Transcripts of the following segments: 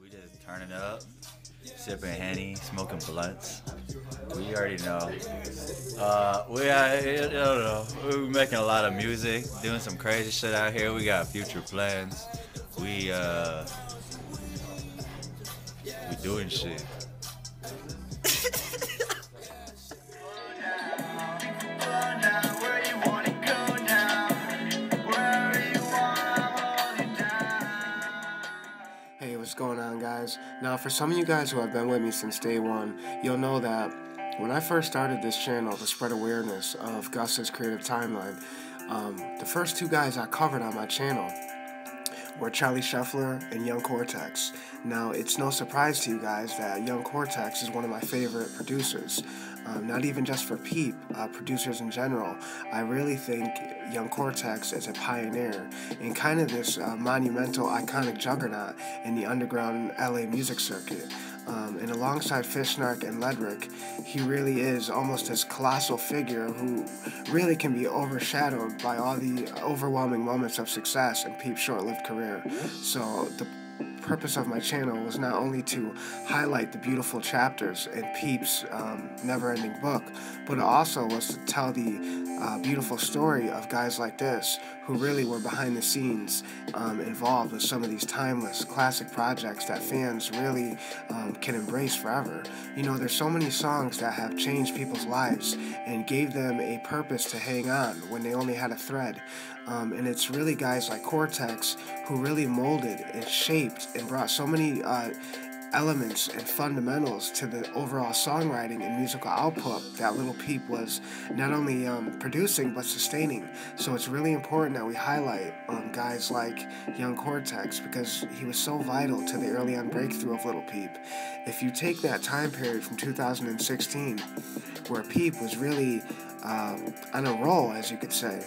We just turning up, sipping Henny, smoking blunts. We already know. I don't know. We're making a lot of music, doing some crazy shit out here. We got future plans. We doing shit. Hey, what's going on, guys? Now, for some of you guys who have been with me since day one, you'll know that when I first started this channel to spread awareness of Gus's creative timeline, the first two guys I covered on my channel were Charlie Scheffler and Young Cortex. Now, it's no surprise to you guys that Young Cortex is one of my favorite producers. Not even just for Peep, producers in general. I really think Young Cortex is a pioneer in kind of this monumental, iconic juggernaut in the underground LA music circuit. And alongside Fish, Narc, and Ledrick, he really is almost this colossal figure who really can be overshadowed by all the overwhelming moments of success in Peep's short-lived career. So the purpose of my channel was not only to highlight the beautiful chapters in Peep's never-ending book, but it also was to tell the beautiful story of guys like this who really were behind the scenes involved with some of these timeless classic projects that fans really can embrace forever. You know, there's so many songs that have changed people's lives and gave them a purpose to hang on when they only had a thread. And it's really guys like Cortex who really molded and shaped and brought so many elements and fundamentals to the overall songwriting and musical output that Lil Peep was not only producing but sustaining. So it's really important that we highlight guys like Young Cortex because he was so vital to the early on breakthrough of Lil Peep. If you take that time period from 2016 where Peep was really on a roll, as you could say,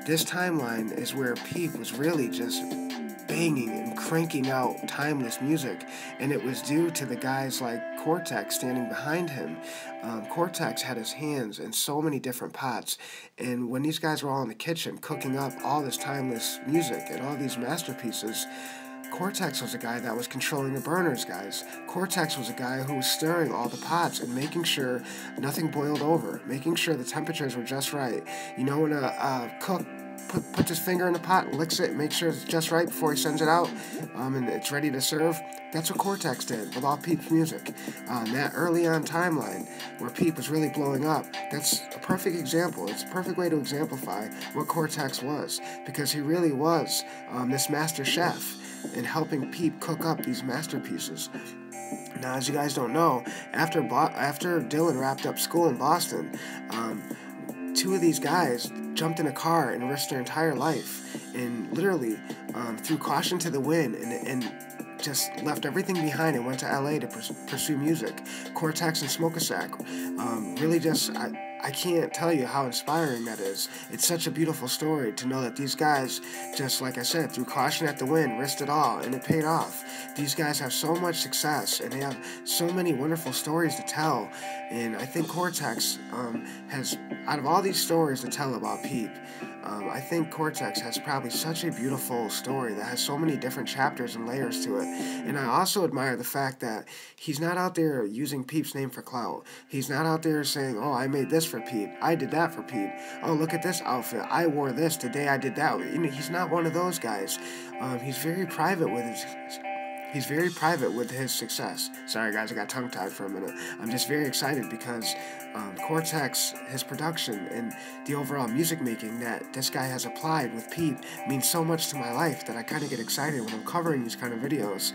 this timeline is where Peep was really just banging and cranking out timeless music, and it was due to the guys like Cortex standing behind him. Cortex had his hands in so many different pots, and when these guys were all in the kitchen cooking up all this timeless music and all these masterpieces, Cortex was a guy that was controlling the burners, guys. Cortex was a guy who was stirring all the pots and making sure nothing boiled over, making sure the temperatures were just right. You know, when a cook puts his finger in the pot, licks it, makes sure it's just right before he sends it out, and it's ready to serve. That's what Cortex did with all Peep's music. That early on timeline where Peep was really blowing up, that's a perfect example. It's a perfect way to exemplify what Cortex was, because he really was this master chef in helping Peep cook up these masterpieces. Now, as you guys don't know, after Dylan wrapped up school in Boston, two of these guys jumped in a car and risked their entire life and literally threw caution to the wind and just left everything behind and went to LA to pursue music. Cortex and Smokeasac really just, I can't tell you how inspiring that is. It's such a beautiful story to know that these guys, just like I said, threw caution at the wind, risked it all, and it paid off. These guys have so much success, and they have so many wonderful stories to tell. And I think Cortex has, out of all these stories to tell about Peep, I think Cortex has probably such a beautiful story that has so many different chapters and layers to it. And I also admire the fact that he's not out there using Peep's name for clout. He's not out there saying, oh, I made this for Peep, I did that for Peep, oh, look at this outfit, I wore this today, I did that. You know, he's not one of those guys. He's very private with his success. Sorry guys, I got tongue-tied for a minute. I'm just very excited because Cortex, his production, and the overall music making that this guy has applied with Peep means so much to my life that I kind of get excited when I'm covering these kind of videos.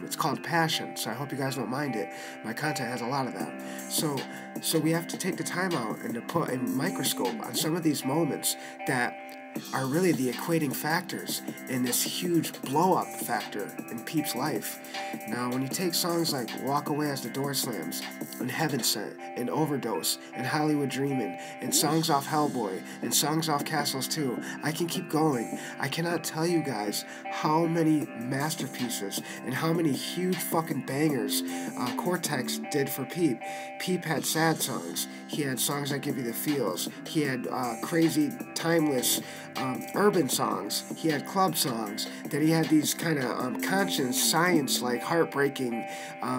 It's called passion, so I hope you guys don't mind it. My content has a lot of that. So we have to take the time out and to put a microscope on some of these moments that are really the equating factors in this huge blow-up factor in Peep's life. Now, when you take songs like Walk Away as the Door Slams, and Heaven Sent, and Overdose, and Hollywood Dreamin', and songs off Hellboy, and songs off Castles 2, I can keep going. I cannot tell you guys how many masterpieces and how many huge fucking bangers Cortex did for Peep. Peep had sad songs. He had songs that give you the feels. He had crazy, timeless urban songs, he had club songs, then he had these kind of conscious, science-like, heartbreaking,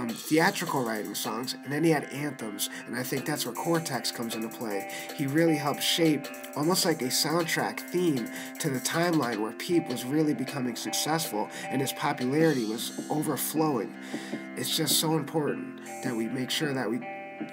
theatrical writing songs, and then he had anthems, and I think that's where Cortex comes into play. He really helped shape almost like a soundtrack theme to the timeline where Peep was really becoming successful and his popularity was overflowing. It's just so important that we make sure that we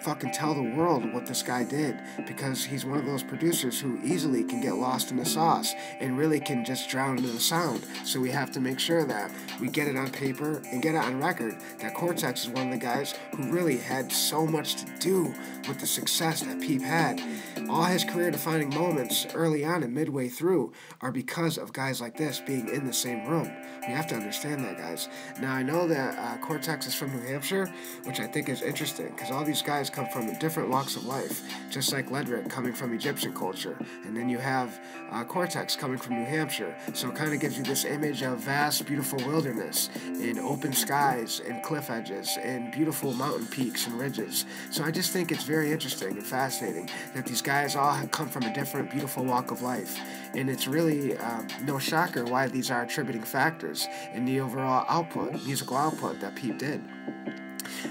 fucking tell the world what this guy did, because he's one of those producers who easily can get lost in the sauce and really can just drown into the sound. So we have to make sure that we get it on paper and get it on record that Cortex is one of the guys who really had so much to do with the success that Peep had. All his career-defining moments early on and midway through are because of guys like this being in the same room. We have to understand that, guys. Now, I know that Cortex is from New Hampshire, which I think is interesting, because all these guys come from different walks of life, just like Ledrick coming from Egyptian culture, and then you have Cortex coming from New Hampshire, so it kind of gives you this image of vast, beautiful wilderness, and open skies, and cliff edges, and beautiful mountain peaks and ridges. So I just think it's very interesting and fascinating that these guys all have come from a different, beautiful walk of life, and it's really no shocker why these are attributing factors in the overall output, musical output that Peep did.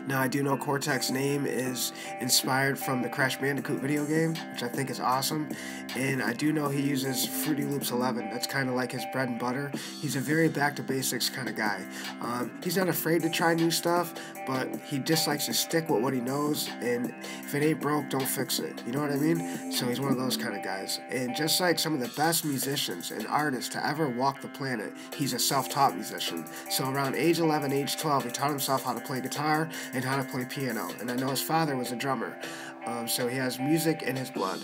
Now, I do know Cortex's name is inspired from the Crash Bandicoot video game, which I think is awesome, and I do know he uses Fruity Loops 11. That's kind of like his bread and butter. He's a very back-to-basics kind of guy. He's not afraid to try new stuff, but he just likes to stick with what he knows, and if it ain't broke, don't fix it. You know what I mean? So he's one of those kind of guys. And just like some of the best musicians and artists to ever walk the planet, he's a self-taught musician. So around age 11, age 12, he taught himself how to play guitar and how to play piano. And I know his father was a drummer. So he has music in his blood.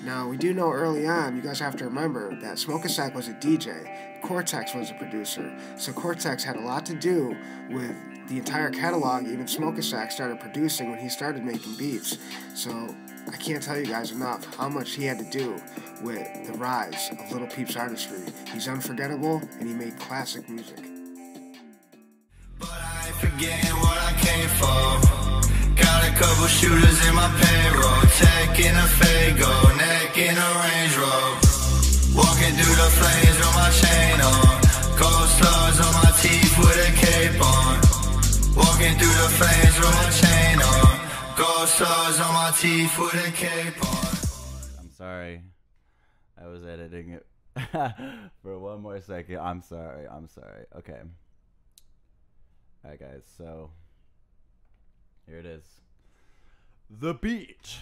Now, we do know early on, you guys have to remember that smokeasac was a DJ. Cortex was a producer. So Cortex had a lot to do with the entire catalog. Even smokeasac started producing when he started making beats. So I can't tell you guys enough how much he had to do with the rise of Lil Peep's artistry. He's unforgettable, and he made classic music. But I ain't forgetting what I came for. Got a couple shooters in my payroll. Tech in a Fago, neck in a Range Rover. Walking through the flames with my chain on. Gold stars on my teeth with a cape on. Walking through the flames with my chain on. Gold stars on my teeth with a cape on. I'm sorry. I was editing it for one more second. I'm sorry. Okay. Alright, guys. So, here it is. The beach.